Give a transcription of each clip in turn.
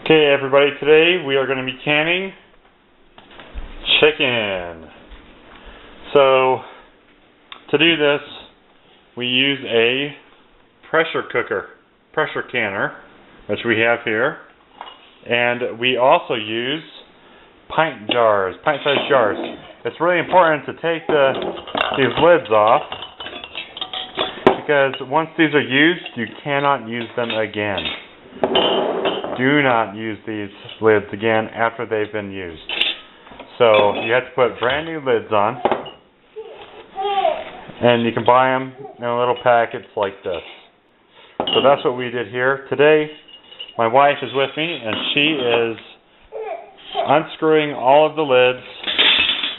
Okay everybody, today we are going to be canning chicken. So to do this we use a pressure canner, which we have here, and we also use pint-sized jars. It's really important to take these lids off, because once these are used you cannot use them again. Do not use these lids again after they've been used. So you have to put brand new lids on, and you can buy them in little packets like this. So that's what we did here. Today my wife is with me and she is unscrewing all of the lids,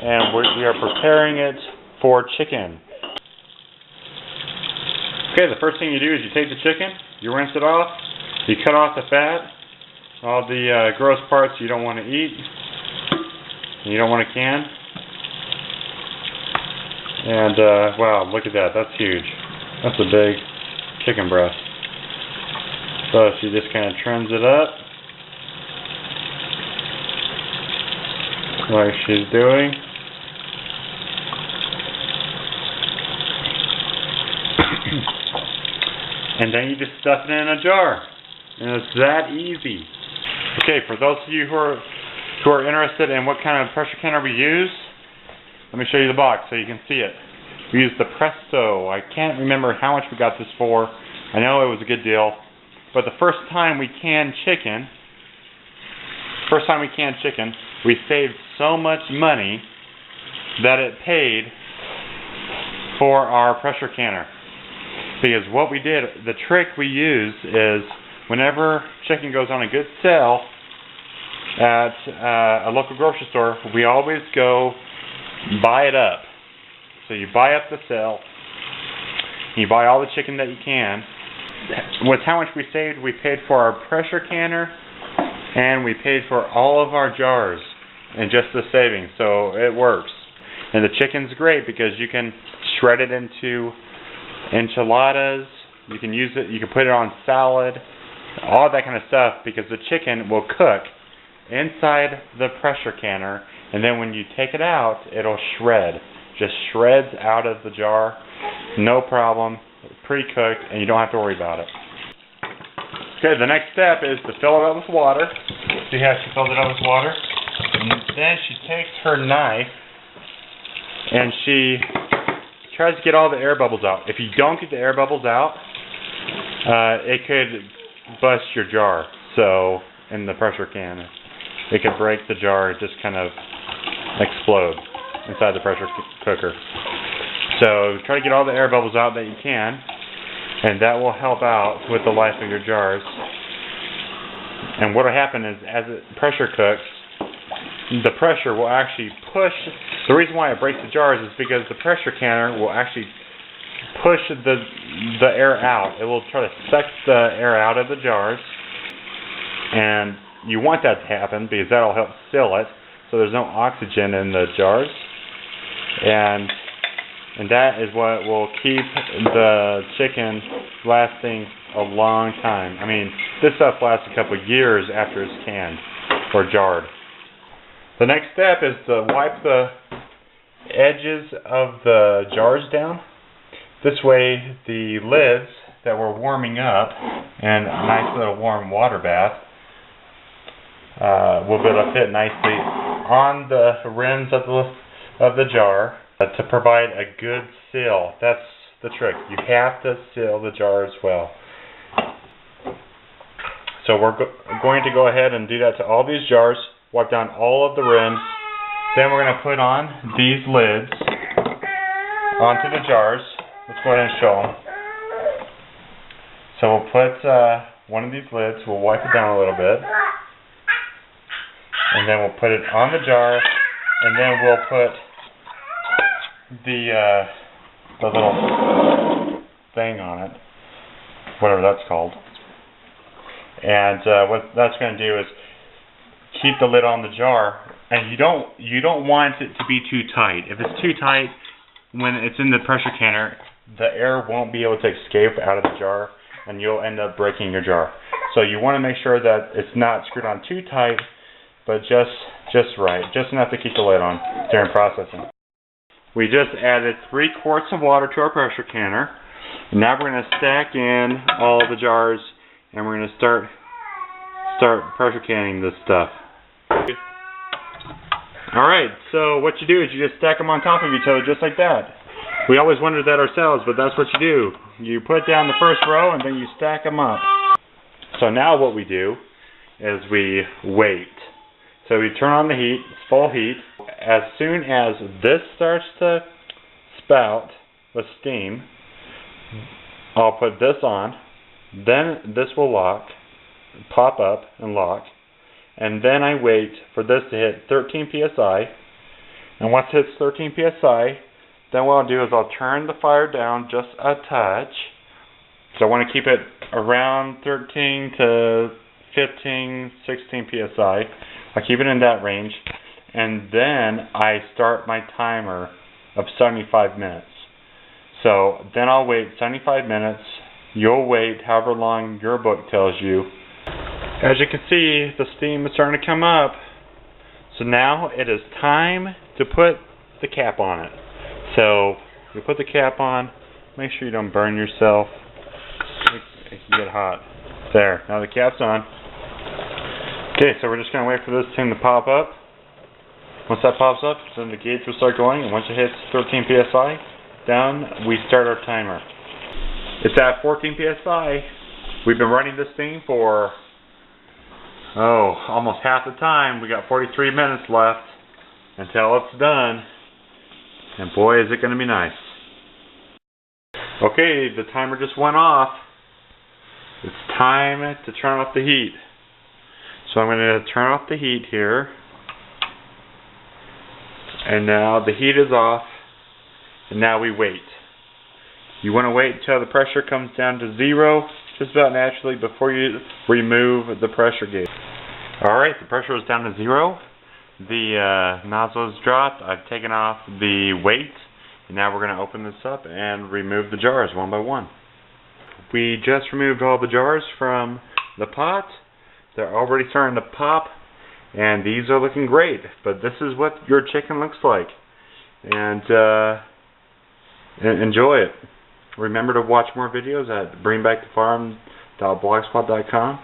and we are preparing it for chicken. Okay, the first thing you do is you take the chicken, you rinse it off, you cut off the fat, all the gross parts you don't want to eat, you don't want to can. And wow, look at that, that's huge. That's a big chicken breast. So she just kind of trims it up like she's doing. And then you just stuff it in a jar. And it's that easy. Okay, for those of you who are interested in what kind of pressure canner we use, let me show you the box so you can see it. We use the Presto. I can't remember how much we got this for. I know it was a good deal. But the first time we canned chicken, we saved so much money that it paid for our pressure canner. Because what we did, the trick we use is, whenever chicken goes on a good sale at a local grocery store, we always go buy it up. So you buy up the sale, you buy all the chicken that you can. With how much we saved, we paid for our pressure canner, and we paid for all of our jars in just the savings. So it works. And the chicken's great because you can shred it into enchiladas, you can use it, you can put it on salad, all that kind of stuff, because the chicken will cook inside the pressure canner, and then when you take it out, it'll shred. Just shreds out of the jar, no problem, pre-cooked, and you don't have to worry about it. Okay, the next step is to fill it up with water. See how she filled it up with water? And then she takes her knife and she tries to get all the air bubbles out. If you don't get the air bubbles out, it could bust your jar. So, in the pressure can, it could break the jar, just kind of explode inside the pressure cooker. So try to get all the air bubbles out that you can, and that will help out with the life of your jars. And what will happen is, as it pressure cooks, the pressure will actually push. The reason why it breaks the jars is because the pressure canner will actually push the air out. It will try to suck the air out of the jars, and you want that to happen because that will help seal it, so there's no oxygen in the jars, and that is what will keep the chicken lasting a long time. I mean, this stuff lasts a couple of years after it's canned or jarred. The next step is to wipe the edges of the jars down. This way the lids that we're warming up in a nice little warm water bath will be able to fit nicely on the rims of the jar to provide a good seal. That's the trick. You have to seal the jars well. So we're going to go ahead and do that to all these jars. Wipe down all of the rims. Then we're going to put on these lids onto the jars. Let's go ahead and show them. So we'll put one of these lids, we'll wipe it down a little bit, and then we'll put it on the jar, and then we'll put the little thing on it, whatever that's called. And what that's going to do is keep the lid on the jar, and you don't want it to be too tight. If it's too tight when it's in the pressure canner, the air won't be able to escape out of the jar, and you'll end up breaking your jar. So you want to make sure that it's not screwed on too tight, but just right, just enough to keep the lid on during processing. We just added 3 quarts of water to our pressure canner. Now we're going to stack in all the jars, and we're going to start pressure canning this stuff. Alright, so what you do is you just stack them on top of each other just like that. We always wondered that ourselves, but that's what you do. You put down the first row and then you stack them up. So now what we do is we wait. So we turn on the heat, it's full heat. As soon as this starts to spout with steam, I'll put this on, then this will pop up and lock, and then I wait for this to hit 13 psi, and once it hits 13 psi, then what I'll do is I'll turn the fire down just a touch. So I want to keep it around 13 to 15, 16 psi. I keep it in that range, and then I start my timer of 75 minutes. So then I'll wait 75 minutes. You'll wait however long your book tells you. As you can see, the steam is starting to come up. So now it is time to put the cap on it. So you put the cap on, make sure you don't burn yourself. It can get hot. There, now the cap's on. Okay, so we're just going to wait for this thing to pop up. Once that pops up, then the gauge will start going, and once it hits 13 psi, down, we start our timer. It's at 14 psi. We've been running this thing for, almost half the time. We got 43 minutes left until it's done. And boy, is it going to be nice. Okay, the timer just went off. It's time to turn off the heat. So I'm going to turn off the heat here. And now the heat is off. And now we wait. You want to wait until the pressure comes down to 0, just about naturally, before you remove the pressure gauge. Alright, the pressure is down to 0. The nozzle is dropped. I've taken off the weight. And now we're going to open this up and remove the jars one by one. We just removed all the jars from the pot. They're already starting to pop. And these are looking great. But this is what your chicken looks like. And enjoy it. Remember to watch more videos at bringbackthefarm.blogspot.com.